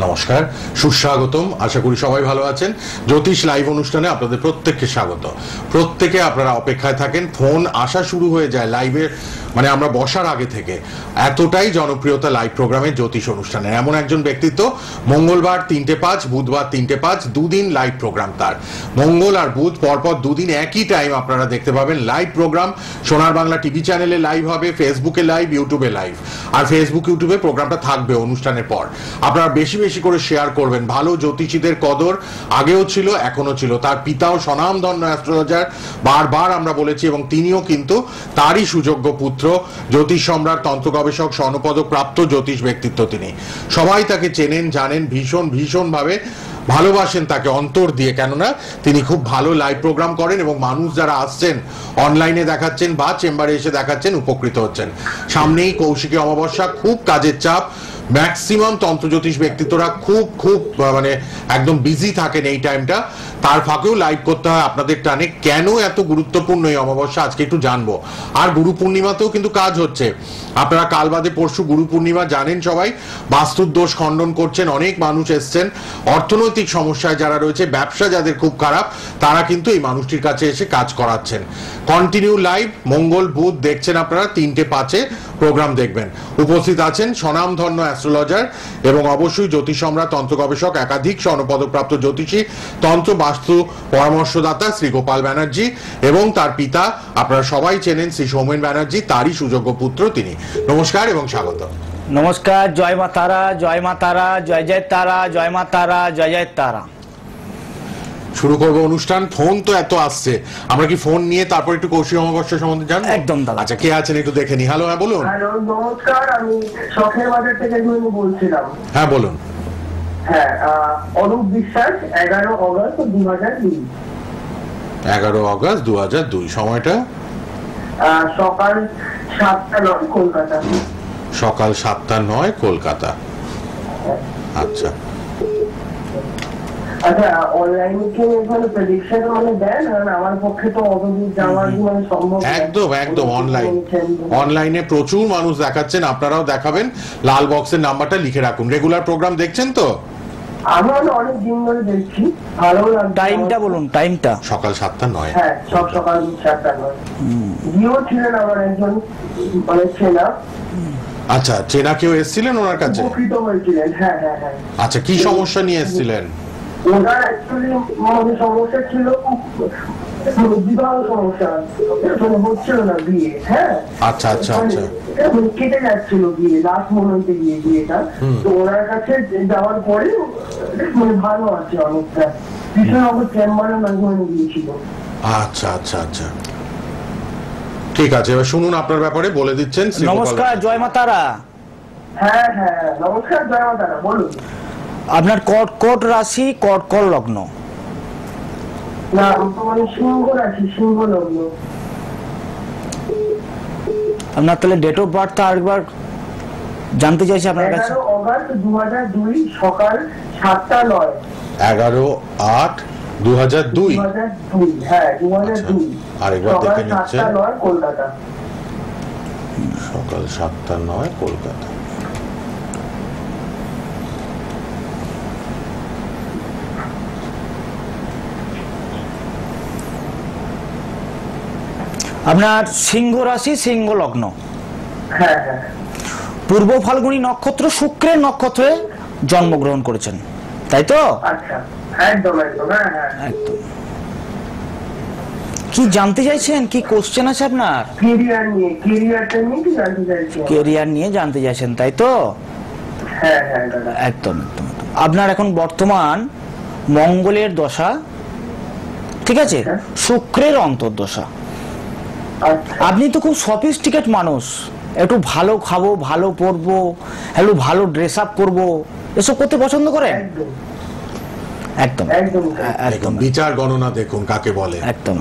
নমস্কার, সুস্বাগতম। আশা করি সবাই ভালো আছেন। জ্যোতিষ লাইভ অনুষ্ঠানে আপনাদের প্রত্যেককে স্বাগত। প্রত্যেকে আপনারা অপেক্ষায় থাকেন, ফোন আসা শুরু হয়ে যায় লাইভের, মানে আমরা বসার আগে থেকে। এতটাই জনপ্রিয়তা লাইভ প্রোগ্রামে জ্যোতিষ অনুষ্ঠানে। এমন একজন ব্যক্তিত্ব, মঙ্গলবার 3টে 5, বুধবার 3টে 5, দুদিন লাইভ প্রোগ্রাম তার। মঙ্গল আর বুধ পরপর দুদিন একই টাইম আপনারা দেখতে পাবেন লাইভ প্রোগ্রাম। সোনার বাংলা টিভি চ্যানেলে লাইভ হবে, ফেসবুকে লাইভ, ইউটিউবে লাইভ। আর ফেসবুক ইউটিউবে প্রোগ্রামটা থাকবে অনুষ্ঠানের পর। আপনারা বেশি বেশি করে শেয়ার করবেন। ভালো জ্যোতিষীদের কদর আগেও ছিল, এখনো ছিল। তার পিতাও স্বনামধন্য অ্যাস্ট্রোলজার, বারবার আমরা বলেছি, এবং তিনিও কিন্তু তারই সুযোগ্য পুত্র, জ্যোতিষ সম্রাট, তন্ত্র গবেষক, স্বর্ণপদক প্রাপ্ত জ্যোতিষ ব্যক্তিত্ব তিনি। সবাই তাকে চেনেন, জানেন, ভীষণ ভাবে ভালোবাসেন তাকে অন্তর দিয়ে। কেননা তিনি খুব ভালো লাইভ প্রোগ্রাম করেন এবং মানুষ যারা আসছেন, অনলাইনে দেখাচ্ছেন বা চেম্বারে এসে দেখাচ্ছেন, উপকৃত হচ্ছেন। সামনেই কৌশিকী অমাবস্যা, খুব কাজের চাপ। ম্যাক্সিমাম তন্ত্রজ্যোতিষ ব্যক্তিত্বরা খুব মানে একদম বিজি থাকেন এই টাইমটা। তার ফাঁকেও লাইভ করতে হয় আপনাদের টানে। কেন এত গুরুত্বপূর্ণ এই অমাবস্যা আজকে একটু জানবো। আর গুরু পূর্ণিমাতেও কিন্তু কাজ হচ্ছে। আপনারা কাল বাদে পরশু গুরু পূর্ণিমা, জানেন সবাই। বাস্তুর দোষ খণ্ডন করছেন, অনেক মানুষ এসছেন। অর্থনৈতিক সমস্যায় যারা রয়েছে, ব্যবসা যাদের খুব খারাপ, তারা কিন্তু এই মানুষটির কাছে এসে কাজ করাচ্ছেন। কন্টিনিউ লাইভ মঙ্গল বুধ দেখছেন আপনারা, 3টে 5-এ প্রোগ্রাম দেখবেন। উপস্থিত আছেন স্বনামধন্য অ্যাস্ট্রোলজার এবং অবশ্যই জ্যোতিষ সম্রাট, তন্ত্র গবেষক, একাধিক স্বর্ণপদকপ্রাপ্ত জ্যোতিষী, তন্ত্র বাস্তু পরামর্শদাতা শ্রী গোপাল ব্যানার্জি, এবং তার পিতা আপনারা সবাই চেনেন শ্রী সৌমেন ব্যানার্জি, তারই সুযোগ্য পুত্র তিনি। নমস্কার এবং স্বাগত। নমস্কার। জয় মা তারা, জয় মা তারা, জয় জয় তারা, জয় মা তারা, জয় জয় তারা। শুরু করবো অনুষ্ঠান। ফোন তো এত আসছে, আমরা কি ফোন নিয়ে তারপর একটু কৌশিক অমাবস্যা সম্বন্ধে জানবো? একদম দাদা। আচ্ছা, কে আছেন একটু দেখে নি। হ্যালো, হ্যাঁ বলুন। হ্যালো, নমস্কার। আমি শখের বাজার থেকে বলছিলাম। হ্যাঁ বলুন। হ্যাঁ, অরূপ বিশ্বাস, 11 অগস্ট 2002। 11 অগস্ট 2002। সময়টা? সকাল 7টা 9 কলকাতা। সকাল 7টা 9 কলকাতা। আচ্ছা আচ্ছা, অনলাইনে কি এখানে প্রেডিকশন মানে দেন? কারণ আমার পক্ষে তো অতদূর যাওয়ার মানে সম্ভব না। একদম অনলাইনে প্রচুর মানুষ দেখাচ্ছেন, আপনারাও দেখাবেন। লাল বক্সের নাম্বারটা লিখে রাখুন। রেগুলার প্রোগ্রাম দেখছেন তো? আমি অনেক দিন ধরে দেখছি, ভালো লাগছে। টাইমটা বলুন, টাইমটা। সকাল 7টা 9। হ্যাঁ, সকাল 7টা 9। জিও ছিলেন আমার একজন মানে চেনা। আচ্ছা, চেনা কেউ এসেছিলেন ওনার কাছে? উপকৃত হয়েছিলেন। হ্যাঁ। আচ্ছা, কি সমস্যা নিয়ে এসেছিলেন? ওনার অ্যাকচুয়ালি আমাদের সমস্যা ছিল বিবাহ সমস্যা, হচ্ছিল না বিয়ে। হ্যাঁ, আচ্ছা কেটে যাচ্ছিল বিয়ে, লাস্ট মোমেন্টে গিয়ে বিয়েটা। তো ওনার কাছে যাওয়ার পরে মানে ভালো আছে অনেকটা। ভীষণ আমার চেম্বারে মাঝে গিয়েছিল। আচ্ছা ঠিক আছে, এবার শুনুন আপনার ব্যাপারে বলে দিচ্ছেন। নমস্কার, জয় মা তারা। হ্যাঁ, নমস্কার, জয় মা তারা। বলুন। আপনার কর্কট রাশি, কর্কট লগ্ন। না, মানে সিংহ রাশি, সিংহ লগ্ন। আপনার তাহলে ডেট অফ বার্থ আরেকবার জানতে চাইছি আপনার কাছে। 11 অগস্ট 2002, সকাল 7টা 9। 11/8/2002। হ্যাঁ, 2002। আরেকবার দেখে নিচ্ছেন। 7টা 9 কলকাতা। সকাল 7টা 9 কলকাতা। আপনার সিংহ রাশি, সিংহ লগ্ন। হ্যাঁ। পূর্ব ফাল্গুনী নক্ষত্র, শুক্রের নক্ষত্রে জন্মগ্রহণ করেছেন, তাই তো? আচ্ছা, একদম। হ্যাঁ। একদম। কি জানতে চাইছেন? কি কোশ্চেন আছে আপনার? কেরিয়ারটা নিয়ে কি জানতে চাইছেন? কেরিয়ার নিয়ে জানতে চাইছেন, তাই তো? হ্যাঁ। একদম। আপনার এখন বর্তমান মঙ্গলের দশা, ঠিক আছে, শুক্রের অন্তর্দশা। আপনি তো খুব সফিস্টিকেট মানুষ। একটু ভালো খাবো, ভালো পরবো, একটু ভালো ড্রেস আপ করবো, এসব করতে পছন্দ করেন? একদম। বিচার গণনা দেখুন কাকে বলে। একদম।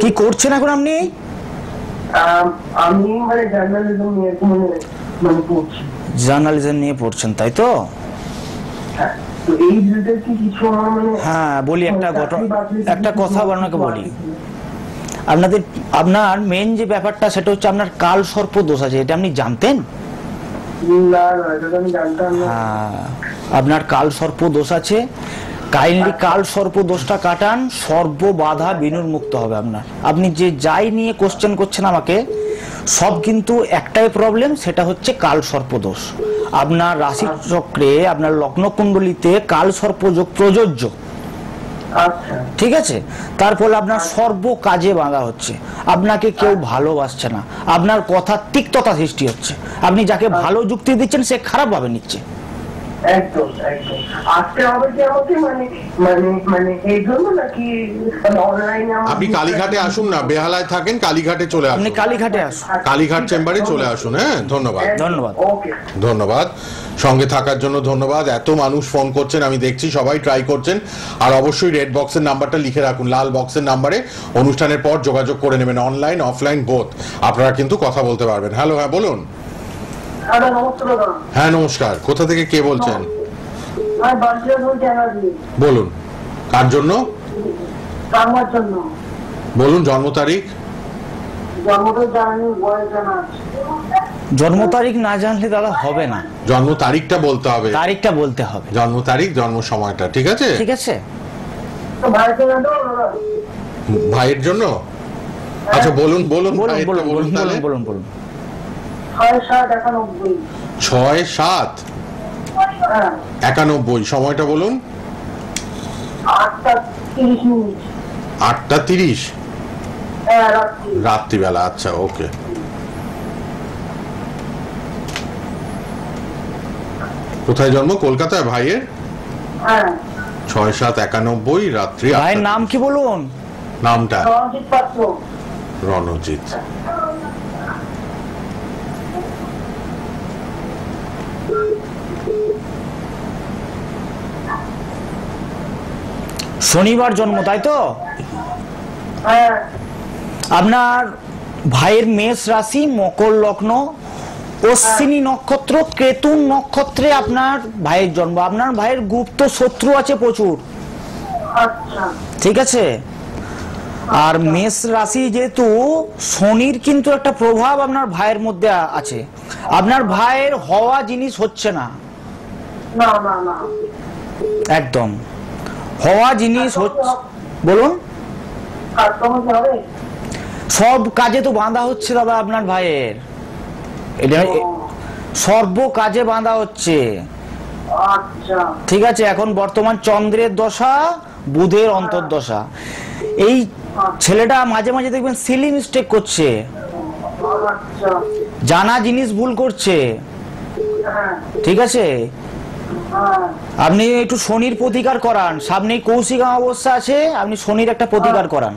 কি করছেন এখন আপনি? আমি মানে জার্নালিজম নিয়ে পড়ছি। জার্নালিজম নিয়ে পড়ছেন, তাই তো? হ্যাঁ, বলি একটা কথা আপনাকে বলি। আপনার মেন যে ব্যাপারটা সেটা হচ্ছে আপনার কাল সর্প দোষ আছে, এটা আপনি জানতেন? না না, এটা তো আমি জানতাম না। হ্যাঁ, আপনার কাল সর্প দোষ আছে। কাইন্ডলি কাল সর্প দোষটা কাটান, সর্ব বাধা বিনুর্মুক্ত হবে আপনার। আপনি যে যাই নিয়ে কোশ্চেন করছেন আমাকে, সব কিন্তু একটাই প্রবলেম, সেটা হচ্ছে কাল সর্প দোষ। আপনার রাশি চক্রে, আপনার লগ্ন কুণ্ডলিতে কাল সর্প যোগ প্রযোজ্য, আচ্ছা ঠিক আছে? তার ফলে আপনার সর্ব কাজে বাধা হচ্ছে, আপনাকে কেউ ভালোবাসছে না, আপনার কথা তিক্ততা সৃষ্টি হচ্ছে, আপনি যাকে ভালো যুক্তি দিচ্ছেন সে খারাপ ভাবে নিচ্ছে। একদম একদম। আজকে হবে কি আমাকে মানে মানে মানে এই জন্য নাকি অনলাইনে? আপনি কালীঘাটে আসুন না, বেহালায় থাকেন, কালীঘাটে চলে আসুন, আপনি কালীঘাটে আসুন, কালীঘাট চেম্বারে চলে আসুন। হ্যাঁ, ধন্যবাদ ধন্যবাদ। ওকে, ধন্যবাদ সঙ্গে থাকার জন্য। ধন্যবাদ। এত মানুষ ফোন করছেন, আমি দেখছি সবাই ট্রাই করছেন। আর অবশ্যই রেড বক্সের নাম্বারটা লিখে রাখুন, লাল বক্সের নাম্বারে অনুষ্ঠানের পর যোগাযোগ করে নেবেন, অনলাইন অফলাইন বোথ আপনারা কিন্তু কথা বলতে পারবেন। হ্যালো, হ্যাঁ বলুন। দাদা নমস্কার। দাদা হ্যাঁ নমস্কার, কোথা থেকে কে বলছেন? আমি বাড়িতে বলছি এনার্জি বলুন কার জন্য? কামার জন্য। বলুন জন্ম তারিখ। জন্মটা জানি, বয়স জানা। জন্ম তারিখ না জানলে দাদা হবে না, জন্ম তারিখটা বলতে হবে, তারিখটা বলতে হবে। জন্ম তারিখ, জন্ম সময়টা, ঠিক আছে? ঠিক আছে, তো ভাইকে জানো দাদা? ভাইয়ের জন্য? আচ্ছা বলুন বলুন বলুন ভাইয়েরটা বলুন বলুন তাহলে। বলুন বলুন 6/7/91। 6/7/91, সময়টা বলুন। 8:30। 8:30 রাত্রি। রাত্রিবেলা, আচ্ছা ওকে। কোথায় জন্ম? কলকাতায় ভাইয়ের? 6/7/91 রাত্রি। ভাইয়ের নাম কি বলুন? নামটা? রণজিৎ পাত্র। রণজিৎ। শনিবার জন্ম, তাই তো? হ্যাঁ। আপনার ভাইয়ের মেষ রাশি, মকর লগ্ন, অশ্বিনী নক্ষত্র, কেতু নক্ষত্রে আপনার ভাইয়ের জন্ম। আপনার ভাইয়ের গুপ্ত শত্রু আছে প্রচুর, আচ্ছা। ঠিক আছে? আর মেষ রাশি যেহেতু, শনির কিন্তু একটা প্রভাব আপনার ভাইয়ের মধ্যে আছে। আপনার ভাইয়ের হওয়া জিনিস হচ্ছে না, না না না, একদম হওয়া জিনিস হচ্ছে। বলুন। সব কাজে তো বাঁধা হচ্ছে দাদা আপনার ভাইয়ের, এটা সর্ব কাজে বাঁধা হচ্ছে, আচ্ছা। ঠিক আছে? এখন বর্তমান চন্দ্রের দশা, বুধের অন্তর্দশা। এই ছেলেটা মাঝে মাঝে দেখবেন সিলি মিস্টেক করছে, আচ্ছা। জানা জিনিস ভুল করছে, হ্যাঁ। ঠিক আছে? হ্যাঁ। আপনি একটু শনির প্রতিকার করান, সামনেই কৌশিক অমাবস্যা আছে, আপনি শনির একটা প্রতিকার করান,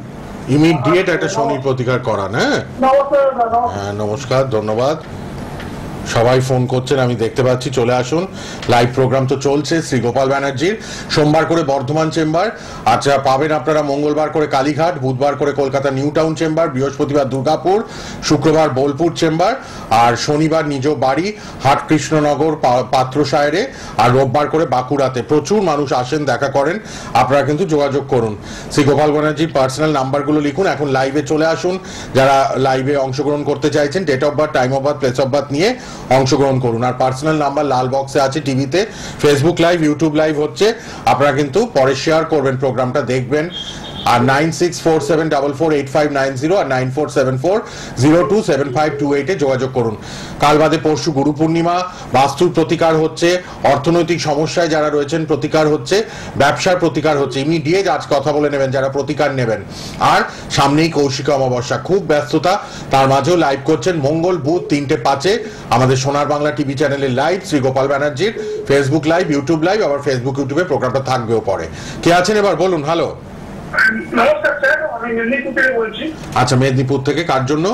ইমিডিয়েট একটা শনির প্রতিকার করান। হ্যাঁ, নমস্কার দাদা। হ্যাঁ নমস্কার, ধন্যবাদ। সবাই ফোন করছেন, আমি দেখতে পাচ্ছি। চলে আসুন, লাইভ প্রোগ্রাম তো চলছে শ্রী গোপাল ব্যানার্জির। সোমবার করে বর্ধমান চেম্বার, আচ্ছা পাবেন আপনারা মঙ্গলবার করে কালীঘাট, বুধবার করে কলকাতা নিউ টাউন চেম্বার, বৃহস্পতিবার দুর্গাপুর, শুক্রবার বোলপুর চেম্বার, আর শনিবার নিজ বাড়ি হাট কৃষ্ণনগর পাত্রসায়রে, আর রোববার করে বাঁকুড়াতে। প্রচুর মানুষ আসেন, দেখা করেন। আপনারা কিন্তু যোগাযোগ করুন। শ্রী গোপাল ব্যানার্জির পার্সোনাল নাম্বারগুলো লিখুন, এখন লাইভে চলে আসুন। যারা লাইভে অংশগ্রহণ করতে চাইছেন, date of birth, time of birth, place of birth নিয়ে অংশগ্রহণ করুন। আর পার্সোনাল নাম্বার লাল বক্সে আছে, টিভিতে, ফেসবুক লাইভ, ইউটিউব লাইভ হচ্ছে, আপনারা কিন্তু পরে শেয়ার করবেন, প্রোগ্রামটা দেখবেন। আর 9647448590 আর 9474027528 যোগাযোগ করুন। কাল বাদে পরশু গুরু পূর্ণিমা, বাস্তুর প্রতিকার হচ্ছে, অর্থনৈতিক সমস্যায় যারা রয়েছেন প্রতিকার হচ্ছে, ব্যবসার প্রতিকার হচ্ছে। ইমিডিয়েট আজ কথা বলে নেবেন যারা প্রতিকার নেবেন। আর সামনেই কৌশিক অমাবস্যা, খুব ব্যস্ততা, তার মাঝেও লাইভ করছেন মঙ্গল বুধ 3টে 5-এ আমাদের সোনার বাংলা টিভি চ্যানেলে লাইভ, শ্রী গোপাল ব্যানার্জির ফেসবুক লাইভ, ইউটিউব লাইভ, আবার ফেসবুক ইউটিউবে প্রোগ্রামটা থাকবেও পরে। কে আছেন এবার বলুন। হ্যালো, নমস্কার স্যার, আমি মেদিনীপুর থেকে বলছি। আচ্ছা মেদিনীপুর থেকে, কার জন্য?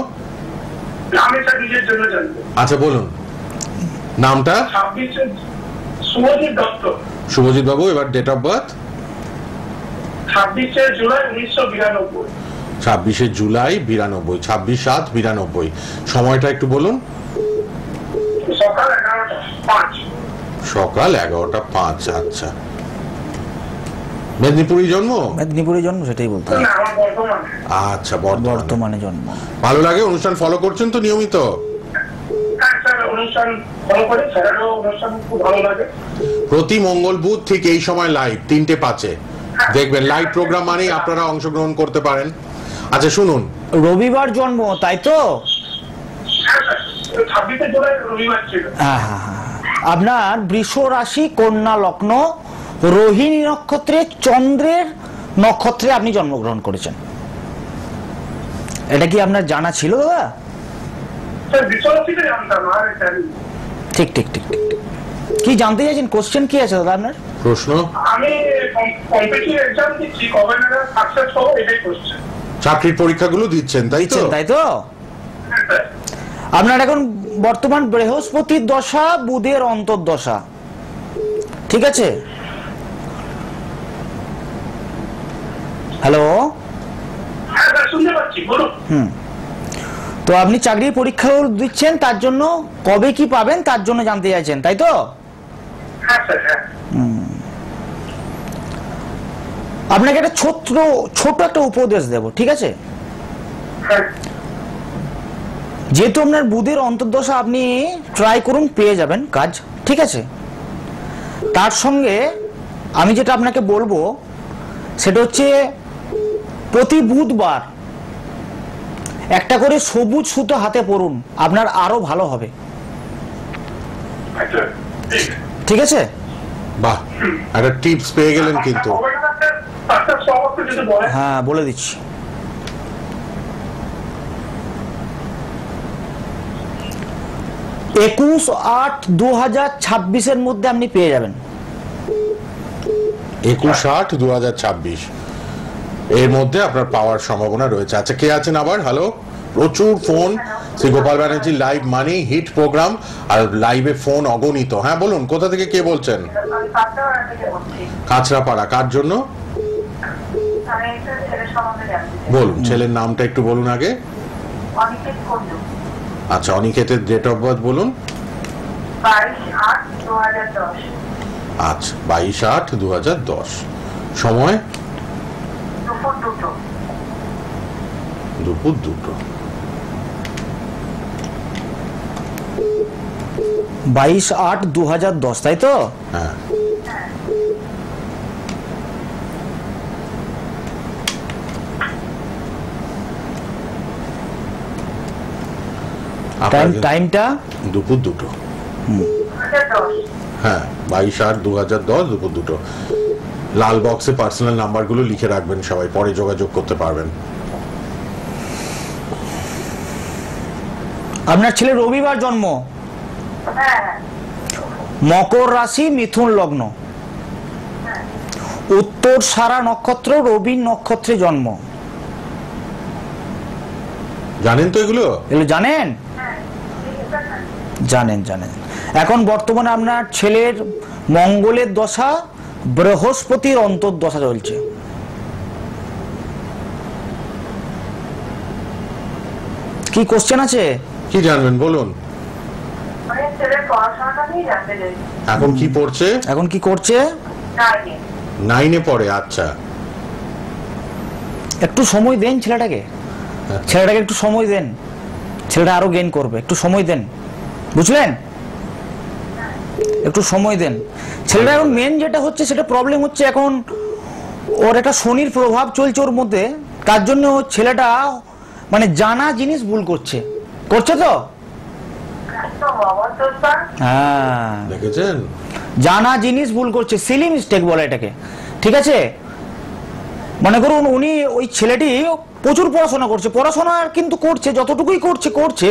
আমি স্যার নিজের জন্য জানবো। আচ্ছা বলুন নামটা। 26 শুভজিৎ দত্ত। শুভজিৎ বাবু, এবার date of birth? 26 July 1992। 26 July 92, 26/7/92। সময়টা একটু বলুন। সকাল 11টা 5। সকাল 11টা 5। আচ্ছা মেদিনীপুরে জন্ম? মেদিনীপুরে জন্ম, সেটাই বলতে হবে। না আমার বর্তমানে। আচ্ছা, বর্তমানে জন্ম। ভালো লাগে অনুষ্ঠান ফলো করছেন তো নিয়মিত? হ্যাঁ স্যার, অনুষ্ঠান ফলো করি, স্যারেরও অনুষ্ঠান খুব ভালো লাগে। প্রতি মঙ্গল বুধ ঠিক এই সময় লাইভ 3:05 দেখবেন। লাইভ প্রোগ্রাম মানেই আপনারা অংশগ্রহণ করতে পারেন। আচ্ছা শুনুন, রবিবার জন্ম তাই তো? হ্যাঁ স্যার, 26 জুলাই রবিবার ছিল। আপনার বৃষ রাশি, কন্যা লগ্ন, রোহিণী নক্ষত্রে, চন্দ্রের নক্ষত্রে আপনি জন্মগ্রহণ করেছেন। এটা কি আপনার জানা ছিল দাদা? স্যার বিশ্বরাশিতে জানতাম, আর জানি। ঠিক ঠিক ঠিক ঠিক ঠিক। কি জানতে চাইছেন? কোশ্চেন কি আছে দাদা আপনার? প্রশ্ন? আমি কম্পিটিটিভ এক্সাম দিচ্ছি, কবে নাগাদ সাকসেস হবো এটাই কোশ্চেন। চাকরির পরীক্ষাগুলো দিচ্ছেন তাই তো? তাই তো? হ্যাঁ স্যার। আপনার এখন বর্তমান বৃহস্পতির দশা, বুধের অন্তর্দশা, ঠিক আছে? হ্যালো, হ্যাঁ স্যার শুনতে পাচ্ছি, বলুন। তো আপনি চাকরির পরীক্ষা দিচ্ছেন, তার জন্য কবে কি পাবেন তার জন্য জানতে চাইছেন, তাই তো? হ্যাঁ স্যার, হ্যাঁ। আপনাকে একটা ছোট একটা উপদেশ দেব, ঠিক আছে? হ্যাঁ যেহেতু আপনার বুধের অন্তর্দশা, আপনি ট্রাই করুন, পেয়ে যাবেন কাজ, ঠিক আছে? তার সঙ্গে আমি যেটা আপনাকে বলবো সেটা হচ্ছে প্রতি বুধবার একটা করে সবুজ সুতো হাতে পরুন, আপনার আরো ভালো হবে, আচ্ছা, ঠিক। ঠিক আছে? বাহ, একটা টিপস পেয়ে গেলেন কিন্তু। কবে নাগাদ স্যার সাকসেস হবো একটু যদি বলেন। হ্যাঁ, বলে দিচ্ছি। 21/8/2026 মধ্যে আপনি পেয়ে যাবেন। 21/8/2026 এর মধ্যে আপনার পাওয়ার সম্ভাবনা রয়েছে। আচ্ছা, কে আছেন আবার? হ্যালো, প্রচুর ফোন। শ্রী গোপাল ব্যানার্জি লাইভ মানি হিট প্রোগ্রাম, আর লাইভে ফোন অগণিত। হ্যাঁ বলুন, কোথা থেকে কে বলছেন? কাঁচরাপাড়া। কার জন্য বলুন? ছেলের নামটা একটু বলুন আগে। আচ্ছা, অনিকেতের ডেট অফ বার্থ বলুন। 22/8/2010। আচ্ছা, 22/8/2010। সময়? দুপুর 2টো। দুপুর 2টো। 22/8/2010, তাই তো? হ্যাঁ। টাইমটা দুপুর 2টো। 2010। হ্যাঁ, 22/8/2010 দুপুর 2টো। লাল বক্সে পার্সোনাল নাম্বারগুলো লিখে রাখবেন, সবাই পরে যোগাযোগ করতে পারবেন। আপনার ছেলে রবিবার জন্ম, হ্যাঁ মকর রাশি, মিথুন লগ্ন, উত্তর সারা নক্ষত্র, রবি নক্ষত্রে জন্ম। জানেন তো এগুলো? এগুলো জানেন? জানেন জানেন। এখন বর্তমানে আপনার ছেলের মঙ্গলের দশা, বৃহস্পতির অন্তর্দশা চলছে। কি কোশ্চেন আছে? কি জানবেন বলুন? মানে ছেলের পড়াশোনাটা নিয়ে জানতে চাই। এখন কি পড়ছে? এখন কি করছে? 9-এ। 9-এ পড়ে। আচ্ছা, একটু সময় দেন ছেলেটাকে, ছেলেটাকে একটু সময় দেন, ছেলেটা আরো গেইন করবে, একটু সময় দেন, বুঝলেন? একটু সময় দেন ছেলেটা। এখন মেন যেটা হচ্ছে, সেটা প্রবলেম হচ্ছে এখন ওর একটা শনির প্রভাব চলছে ওর মধ্যে, তার জন্য ছেলেটা মানে জানা জিনিস ভুল করছে তো। একদম অবশ্যই স্যার। হ্যাঁ, দেখেছেন? জানা জিনিস ভুল করছে, সিলি মিস্টেক বলে এটাকে, ঠিক আছে? মনে করুন উনি, ওই ছেলেটি প্রচুর পড়াশোনা করছে, পড়াশোনা কিন্তু করছে, যতটুকুই করছে,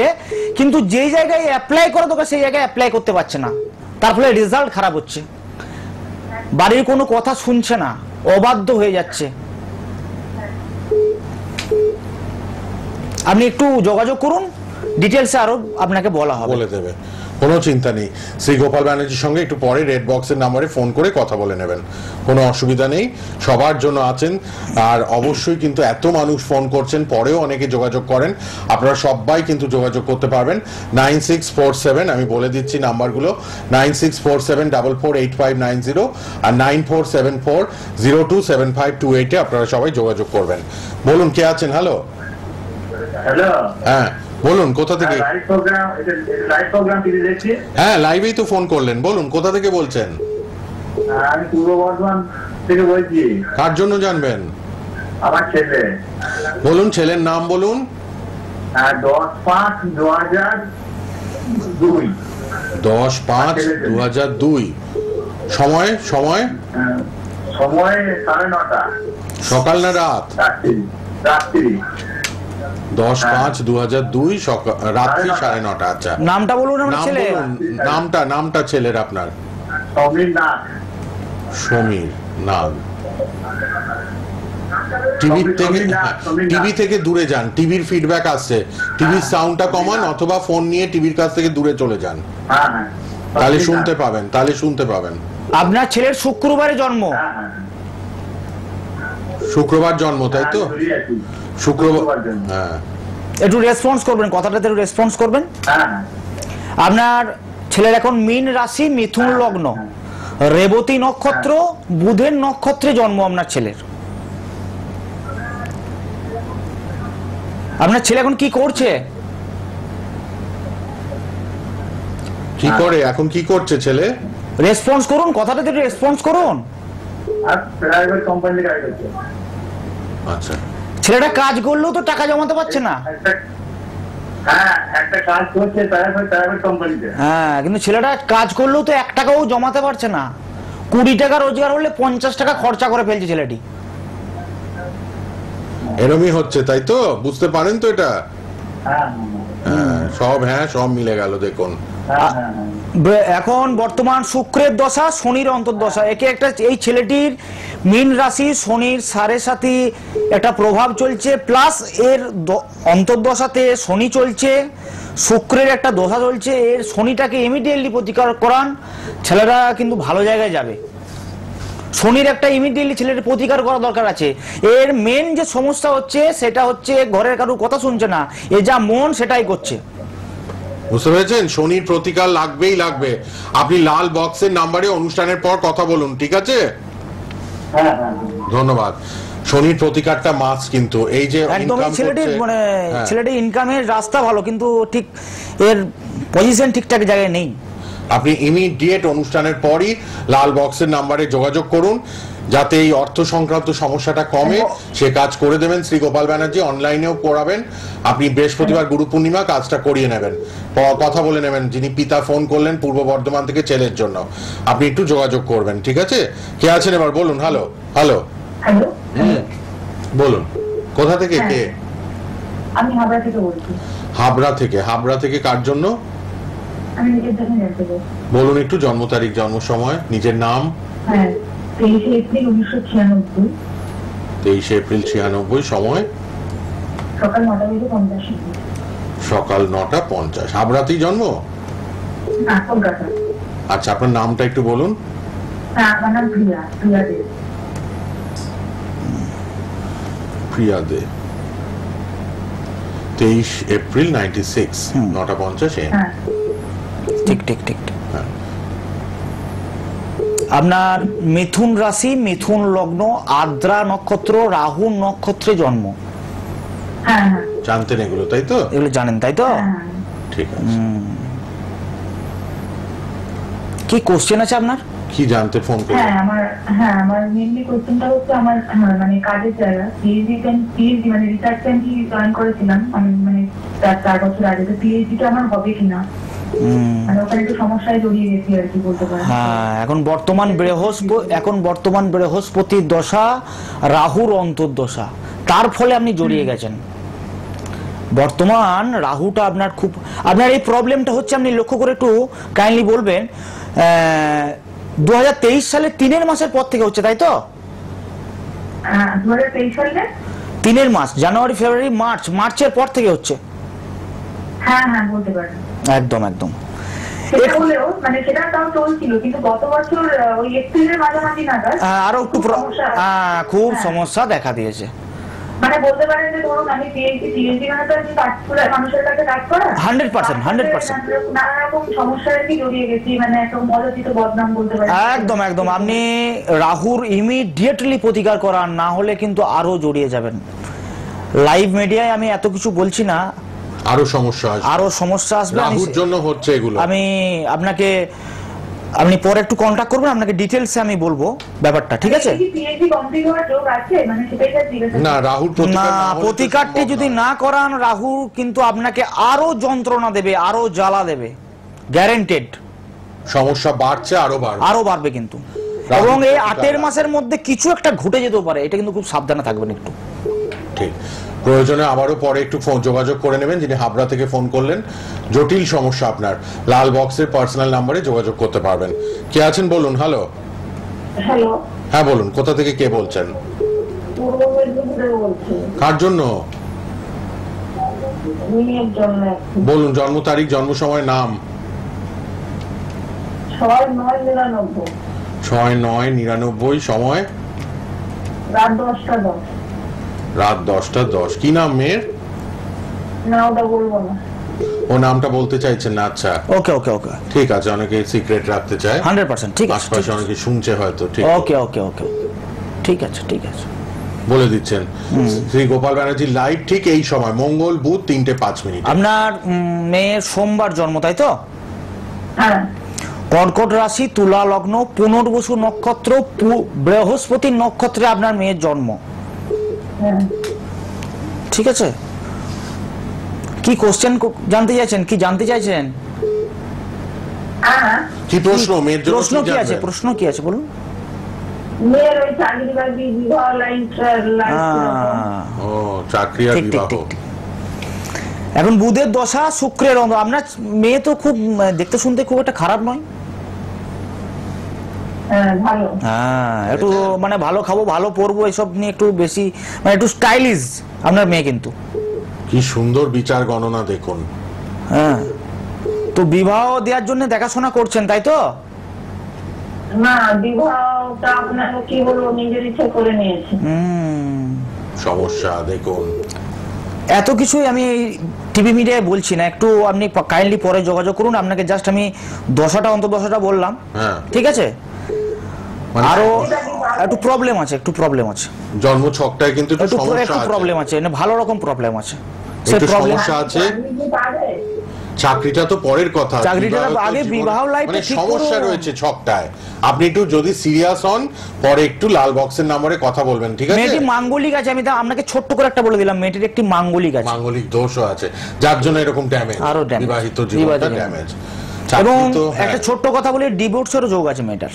কিন্তু যেই জায়গায় অ্যাপ্লাই করা দরকার সেই জায়গায় অ্যাপ্লাই করতে পারছে না, তার ফলে রেজাল্ট খারাপ হচ্ছে, বাড়ির কোনো কথা শুনছে না, অবাধ্য হয়ে যাচ্ছে। আপনি একটু যোগাযোগ করুন, ডিটেলসে আরো আপনাকে বলা হবে, বলে দেবে। কোনো চিন্তা নেই, শ্রী গোপাল ব্যানার্জির সঙ্গে একটু পরে রেড বক্সের নাম্বারে ফোন করে কথা বলে নেবেন, কোনো অসুবিধা নেই, সবার জন্য আছেন। আর অবশ্যই কিন্তু এত মানুষ ফোন করছেন, পরেও অনেকে যোগাযোগ করেন, আপনারা সবাই কিন্তু যোগাযোগ করতে পারবেন। 9647, আমি বলে দিচ্ছি নাম্বারগুলো, 9647448590 আর 9474027528 আপনারা সবাই যোগাযোগ করবেন। বলুন কে আছেন? হ্যালো, হ্যালো, হ্যাঁ বলুন, কোথা থেকে? লাইভ প্রোগ্রাম টিভি দেখছি। হ্যাঁ, লাইভেই তো ফোন করলেন, বলুন কোথা থেকে বলছেন? আমি পূর্ব বর্ধমান থেকে বলছি। কার জন্য জানবেন? আমার ছেলে। বলুন ছেলের নাম বলুন। 10/5/2002। 10/5/2002। সময় সময় সময় 9:30 সকাল না রাত? রাত্রি। 10/5/2002 রাত্রি 9:30। আচ্ছা, নামটা বলুন আমার নাম ছেলে। বলুন, নামটা ছেলের আপনার? সমীর নাথ। সমীর নাথ। টিভি থেকে দূরে যান, টিভির ফিডব্যাক আসছে, টিভির সাউন্ডটা কমান অথবা ফোন নিয়ে টিভির কাছ থেকে দূরে চলে যান, তাহলে শুনতে পাবেন। আপনার ছেলের শুক্রবারে জন্ম? শুক্রবার জন্ম, তাই তো? শুক্রবার, হ্যাঁ। একটু রেসপন্স করবেন, কথাটাতে একটু রেসপন্স করবেন। আপনার ছেলের এখন মীন রাশি, মিথুন লগ্ন, রেবতী নক্ষত্র, বুধের নক্ষত্রে জন্ম আপনার ছেলের। আপনার ছেলে এখন কি করছে? কি করে এখন, কি করছে ছেলে? রেসপন্স করুন, কথাটাতে একটু রেসপন্স করুন। প্রাইভেট কোম্পানিতে কাজ করছে। আচ্ছা, ছেলেটা কাজ করলেও তো টাকা জমাতে পারছে না। হ্যাঁ, একটা কাজ করছে প্রাইভেট কোম্পানিতে। হ্যাঁ, কিন্তু ছেলেটা কাজ করলেও তো 1 টাকাও জমাতে পারছে না। 20 টাকা রোজগার হলে 50 টাকা খরচা করে ফেলছে ছেলেটি। এরমই হচ্ছে, তাই তো? বুঝতে পারেন তো এটা? সব মিলে গেল, দেখুন। এখন বর্তমান শুক্রের দশা, শনির অন্তর্দশা, একে একটা এই ছেলেটির মীন রাশি, শনির 7.5 একটা প্রভাব চলছে, প্লাস এর অন্তর্দশাতে শনি চলছে, শুক্রের একটা দশা চলছে। এর শনিটাকে ইমিডিয়েটলি প্রতিকার করান, ছেলেরা কিন্তু ভালো জায়গায় যাবে। শনির একটা ইমিডিয়েটলি ছেলের প্রতিকার করা দরকার আছে। এর মেন যে সমস্যা হচ্ছে সেটা হচ্ছে ঘরের কারোর কথা শুনছে না, এ যা মন সেটাই করছে। বুঝতে পেরেছেন? শনির প্রতিকার লাগবে। আপনি লাল বক্সের নাম্বারে অনুষ্ঠানের পর কথা বলুন, ঠিক আছে? ধন্যবাদ। শনির প্রতিকারটা মাস্ট, কিন্তু এই যে একদম ছেলেটির মানে হ্যাঁ, ছেলেটির ইনকামের রাস্তা ভালো, কিন্তু ঠিক এর পজিশন ঠিকঠাক জায়গায় নেই। আপনি ইমিডিয়েট অনুষ্ঠানের পরই লাল বক্সের নাম্বারে যোগাযোগ করুন, যাতে এই অর্থ সংক্রান্ত সমস্যাটা কমে, সে কাজ করে দেবেন শ্রী গোপাল ব্যানার্জি। অনলাইনেও করাবেন, আপনি বৃহস্পতিবার গুরু পূর্ণিমা কাজটা করিয়ে নেবেন, কথা বলে নেবেন। যিনি পিতা ফোন করলেন পূর্ব বর্ধমান থেকে ছেলের জন্য, আপনি একটু যোগাযোগ করবেন, ঠিক আছে? কে আছেন এবার বলুন? হ্যালো, বলুন কোথা থেকে? কে? আমি হাবড়া থেকে বলছি। হাবড়া থেকে কার জন্য? আমি নিজের জন্য জানতে চাই। বলুন একটু, জন্ম তারিখ, জন্ম সময়, নিজের নাম। হ্যাঁ, 23 এপ্রিল 1996। 23 এপ্রিল 96। সময়? সকাল 9:50। সকাল 9:50। হাবড়াতেই জন্ম? না, কলকাতা। আচ্ছা, আপনার নামটা একটু বলুন। হ্যাঁ, আমার নাম প্রিয়া দে। প্রিয়া দে। 23 এপ্রিল 96, 9:50 AM। ঠিক। আপনার মিথুন রাশি, মিথুন লগ্ন, আদ্রা নক্ষত্র, রাহু নক্ষত্রে জন্ম। হ্যাঁ, জানতেন এগুলো, তাই তো? এগুলো জানেন, তাই তো? ঠিক আছে। কি কোশ্চেন আছে আপনার? কি জানতে ফোন করলেন? আমার মেইনলি কোশ্চেনটা হচ্ছে আমার মানে কাজের জায়গা, পিএইচডি মানে রিসার্চ সেন্টারে জয়েন করেছিলাম আমি, মানে 4 বছর আগে। তো পিএইচডিটা আমার হবে কিনা, মানে ওখানে একটু সমস্যায় জড়িয়ে গেছি আর কি বলতে পারেন। হ্যাঁ, এখন বর্তমান বৃহস্পতির দশা, রাহুর অন্তর্দশা, তার ফলে আপনি জড়িয়ে গেছেন। বর্তমান রাহুটা আপনার এই প্রবলেমটা হচ্ছে, আপনি লক্ষ্য করে একটু কাইন্ডলি বলবেন। 2023 সালে 3 মাসের পর থেকে হচ্ছে, তাই তো? 2023 সালে 3 মাস, জানুয়ারি, ফেব্রুয়ারি, মার্চের পর থেকে হচ্ছে। হ্যাঁ, বলতে পারেন। একদম। সেটা হলেও মানে সেটা তাও চলছিল, কিন্তু গত বছর ওই এপ্রিলের মাঝামাঝি নাগাদ আরো একটু সমস্যা। খুব হ্যাঁ। সমস্যা দেখা দিয়েছে। মানে বলতে পারেন যে ধরুন আমি পিএইচডি মানে তো আমি কাজ করে মানুষের কাছে কাজ করা 100%। নানা রকম সমস্যার কি জড়িয়ে গেছি, মানে একটা মজাচিত বদনাম বলতে পারেন। একদম একদম, আপনি রাহুর ইমিডিয়েটলি প্রতিকার করান, না হলে কিন্তু আরো জড়িয়ে যাবেন। লাইভ মিডিয়ায় আমি এত কিছু বলছি না, আরো সমস্যা আসবে, আরো সমস্যা আসবে। রাহুর জন্য হচ্ছে এগুলো। আপনি পরে একটু কন্টাক্ট করবেন, আপনাকে ডিটেলসে আমি বলবো ব্যাপারটা, ঠিক আছে? পিএইচডি কমপ্লিট হওয়ার যোগ আছে, মানে সেটাই জিজ্ঞাসা। না, রাহুর না, প্রতিকার না হলে তো প্রতিকারটি সম্ভব যদি নয়। না করান, রাহু কিন্তু আপনাকে আরো যন্ত্রণা দেবে, আরো জ্বালা দেবে, গ্যারেন্টেড। সমস্যা বাড়ছে, আরো বাড়বে। আরো বাড়বে কিন্তু, রাহু এবং এই প্রতিকার 8 মাসের মধ্যে কিছু একটা ঘটে যেতেও পারে, এটা কিন্তু খুব সাবধানে থাকবেন একটু। ঠিক, প্রয়োজনে আবারও পরে একটু যোগাযোগ করে নেবেন। যিনি হাবড়া থেকে ফোন করলেন, জটিল সমস্যা আপনার, লাল বক্সের পার্সোনাল নাম্বারে যোগাযোগ করতে পারবেন। কে আছেন বলুন? হ্যালো। হ্যালো, হ্যাঁ বলুন, কোথা থেকে কে বলছেন? পূর্ব মেদিনীপুর বলছি, কার জন্য মেয়ের জন্য। বলুন, জন্ম তারিখ, জন্ম সময়, নাম। 6/9/99, 6/9/99, সময় রাত 10টা 10। রাত 10টা 10। কি নাম মেয়ের? না, ওটা বলবো না। ও নামটা বলতে চাইছেন না? আচ্ছা, ওকে ওকে ওকে, ঠিক আছে, অনেকে সিক্রেট রাখতে চায়, 100%, ঠিক আছে, আশপাশে অনেকে শুনছে হয়তো। ঠিক, ওকে ওকে ওকে, ঠিক আছে ঠিক আছে। বলে দিচ্ছেন। শ্রী গোপাল ব্যানার্জি লাইভ ঠিক এই সময়, মঙ্গল বুধ 3:05। আপনার মেয়ের সোমবার জন্ম, তাই তো? হ্যাঁ, কর্কট রাশি, তুলা লগ্ন, পুনর্বসু নক্ষত্র, বৃহস্পতির নক্ষত্রে আপনার মেয়ের জন্ম, হ্যাঁ। ঠিক আছে? কি কোশ্চেন জানতে চাইছেন, কি জানতে চাইছেন? হ্যাঁ, কি প্রশ্ন মেয়ের জন্য? প্রশ্ন কি আছে, প্রশ্ন কি আছে বলুন? মেয়ের ওই চাকরি বাকরি, বিবাহ, লাইন। ও, চাকরি আর ঠিক ঠিক বিবাহ। ঠিক ঠিক। এখন বুধের দশা, শুক্রের অন্ধ। আপনার মেয়ে তো খুব দেখতে শুনতে খুব একটা খারাপ নয়। হ্যাঁ, ভালো। হ্যাঁ, একটু মানে ভালো খাবো, ভালো পরবো, এসব নিয়ে একটু বেশি, মানে একটু স্টাইলিশ আপনার মেয়ে কিন্তু। কি সুন্দর বিচার গণনা দেখুন। হ্যাঁ, তো বিবাহ দেওয়ার জন্য দেখাশোনা করছেন, তাই তো? না, বিবাহটা আপনার কি বলবো, নিজের ইচ্ছা করে নিয়েছে। সমস্যা দেখুন। এত কিছুই আমি টিভি মিডিয়ায় বলছি না, একটু আপনি কাইন্ডলি পরে যোগাযোগ করুন। আপনাকে জাস্ট আমি দশাটা অন্তর্দশাটা বললাম, হ্যাঁ, ঠিক আছে? মানে আরো একটু প্রবলেম আছে, একটু প্রবলেম আছে, জন্ম ছকটায় কিন্তু একটু একটু সমস্যা আছে, প্রবলেম আছে, মানে ভালো রকম প্রবলেম আছে। সে একটু প্রবলেম, সমস্যা আছে। আপনি কি পারে? চাকরিটা তো পরের কথা, চাকরিটা বিবাহ তো আগে, জীবন- বিবাহ লাইফটা মানে ঠিক সমস্যা করুন। রয়েছে ছকটায়। আপনি একটু যদি সিরিয়াস হন, পরে একটু লাল বক্সের নাম্বারে কথা বলবেন, ঠিক আছে? মেয়েটি মাঙ্গলিক আছে, আমি তো আপনাকে ছোট্ট করে একটা বলে দিলাম, মেয়েটির একটি মাঙ্গলিক আছে, মাঙ্গলিক দোষও আছে, যার জন্য এরকম ড্যামেজ, আরো damage, বিবাহিত জীবনটা বিবাহিত ড্যামেজ। এবং তো একটা ছোট্ট কথা বলি, ডিভোর্সেরও যোগ আছে মেয়েটার।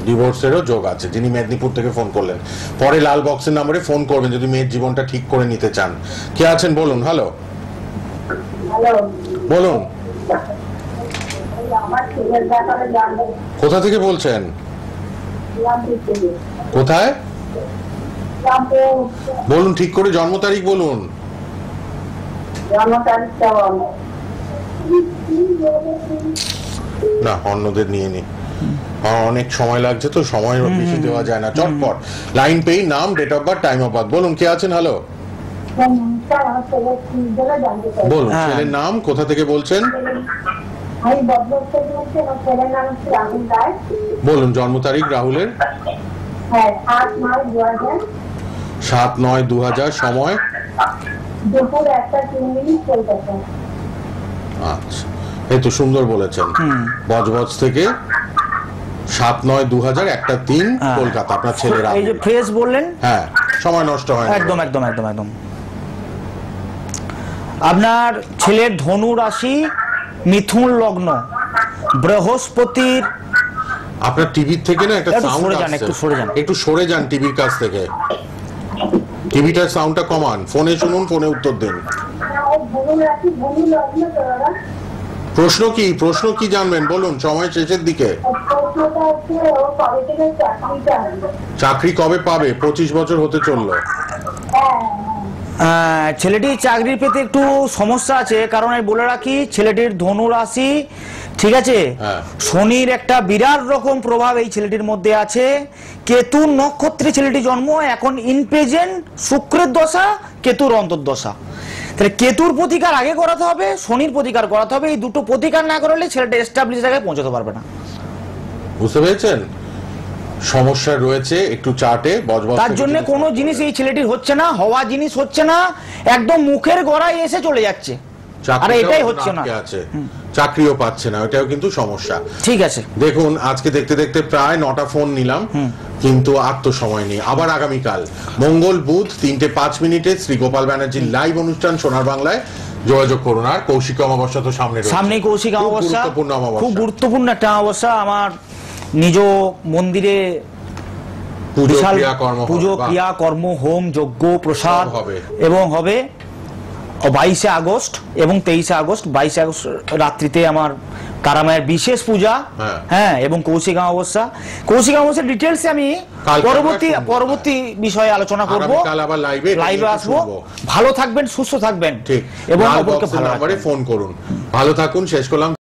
ডিভোর্সেরও যোগ আছে। যিনি মেদিনীপুর থেকে ফোন করলেন, পরে লাল বক্সের নাম্বারে ফোন করবেন যদি মেয়ের জীবনটা ঠিক করে নিতে চান। কে আছেন বলুন? হ্যালো, হ্যালো, বলুন, আমার ছেলের ব্যাপারে জানবো। কোথা থেকে বলছেন? কোথায় বলুন, ঠিক করে জন্ম তারিখ বলুন। জন্ম তারিখটা বলো। না, অন্যদের নিয়ে নি, অনেক সময় লাগছে তো, সময় বেশি দেওয়া যায় না। চটপট লাইন পেই, নাম, date of birth, time of birth বলুন। কে আছেন? হ্যালো, বলুন হ্যাঁ। ছেলের নাম, কোথা থেকে বলছেন? আমি বদলোক থেকে বলছি, আমার ছেলের নাম হচ্ছে রাহুল রায়। বলুন জন্ম তারিখ রাহুলের। হ্যাঁ, 8/9/2000, 7/9/2000, সময় দুপুর 1:03 কলকাতা। আচ্ছা, এই তো সুন্দর বলেছেন। বজবজ থেকে 7/9/2000, 1:03 হ্যাঁ। কলকাতা। আপনার ছেলের এই যে ফ্রেশ বললেন, হ্যাঁ, সময় নষ্ট হয় না। একদম একদম একদম একদম। আপনার ছেলের ধনু রাশি, মিথুন লগ্ন, বৃহস্পতির। আপনার টিভির থেকে না একটা একটু সাউন্ড সরে যান, আসছে, একটু সরে যান। একটু সরে যান টিভির কাছ থেকে, টিভিটার সাউন্ডটা কমান, ফোনে শুনুন, ফোনে উত্তর দিন। প্রশ্ন কি, প্রশ্ন কি জানবেন বলুন, সময় শেষের দিকে। চাকরি কবে পাবে? 25 বছর হতে চললো। ছেলেটির চাকরি পেতে একটু সমস্যা আছে, কারণ আমি বলে রাখি ছেলেটির ধনু রাশি, ঠিক আছে, হ্যাঁ। শনির একটা বিরাট রকম প্রভাব এই ছেলেটির মধ্যে আছে। কেতু নক্ষত্রে ছেলেটি জন্ম, এখন ইন প্রেজেন্ট শুক্রের দশা, কেতুর অন্তর্দশা। তাহলে কেতুর প্রতিকার আগে করাতে হবে, শনির প্রতিকার করাতে হবে। এই দুটো প্রতিকার না করলে ছেলেটা এস্টাবলিশ জায়গায় পৌঁছাতে পারবে না। বুঝতে পেরেছেন? সমস্যা রয়েছে একটু চার্টে, বজবজ তার জন্য কোনো জিনিস এই ছেলেটির হচ্ছে না, হওয়া জিনিস হচ্ছে না, একদম মুখের গড়ায় এসে চলে যাচ্ছে, আর এটাই হচ্ছে না। চাকরিও পাচ্ছে না, ওটাও কিন্তু সমস্যা। ঠিক আছে, দেখুন আজকে দেখতে দেখতে প্রায় 9টা ফোন নিলাম, কিন্তু আর তো সময় নেই। আবার আগামীকাল মঙ্গল বুধ 3:05 শ্রী গোপাল ব্যানার্জির লাইভ অনুষ্ঠান সোনার বাংলায় যোগাযোগ করুন। আর কৌশিক অমাবস্যা তো সামনে রয়েছে, সামনে কৌশিক অমাবস্যা, গুরুত্বপূর্ণ অমাবস্যা, খুব গুরুত্বপূর্ণ একটা অমাবস্যা। আমার নিজ মন্দিরে বিশাল পুজো, ক্রিয়া, কর্ম, হোম, যজ্ঞ, প্রসাদ এবং হবে 22 আগস্ট এবং 23 আগস্ট। 22 আগস্ট রাত্রিতে আমার কারামায়ের বিশেষ পূজা, হ্যাঁ, এবং কৌশিক অমাবস্যা। কৌশিক অমাবস্যার ডিটেলসে আমি পরবর্তী বিষয়ে আলোচনা করব, লাইভে আসবো। ভালো থাকবেন, সুস্থ থাকবেন এবং অপরকে ভালো রাখবেন। ফোন করুন। ভালো থাকুন। শেষ করলাম।